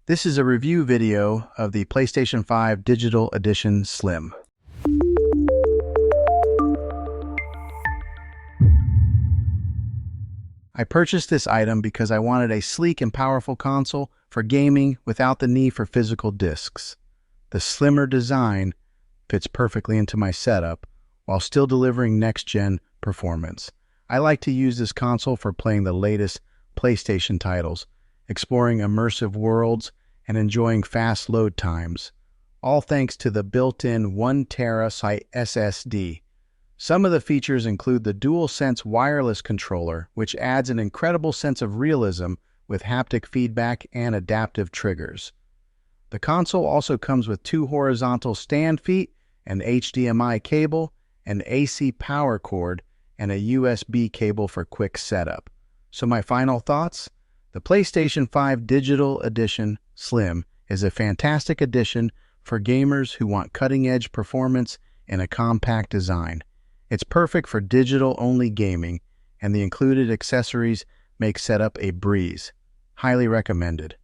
This is a review video of the PlayStation 5 Digital Edition Slim. I purchased this item because I wanted a sleek and powerful console for gaming without the need for physical discs. The slimmer design fits perfectly into my setup while still delivering next-gen performance. I like to use this console for playing the latest PlayStation titles, exploring immersive worlds, and enjoying fast load times, all thanks to the built-in 1TB SSD. Some of the features include the DualSense wireless controller, which adds an incredible sense of realism with haptic feedback and adaptive triggers. The console also comes with 2 horizontal stand feet, an HDMI cable, an AC power cord, and a USB cable for quick setup. So my final thoughts? The PlayStation 5 Digital Edition Slim is a fantastic addition for gamers who want cutting-edge performance in a compact design. It's perfect for digital-only gaming, and the included accessories make setup a breeze. Highly recommended.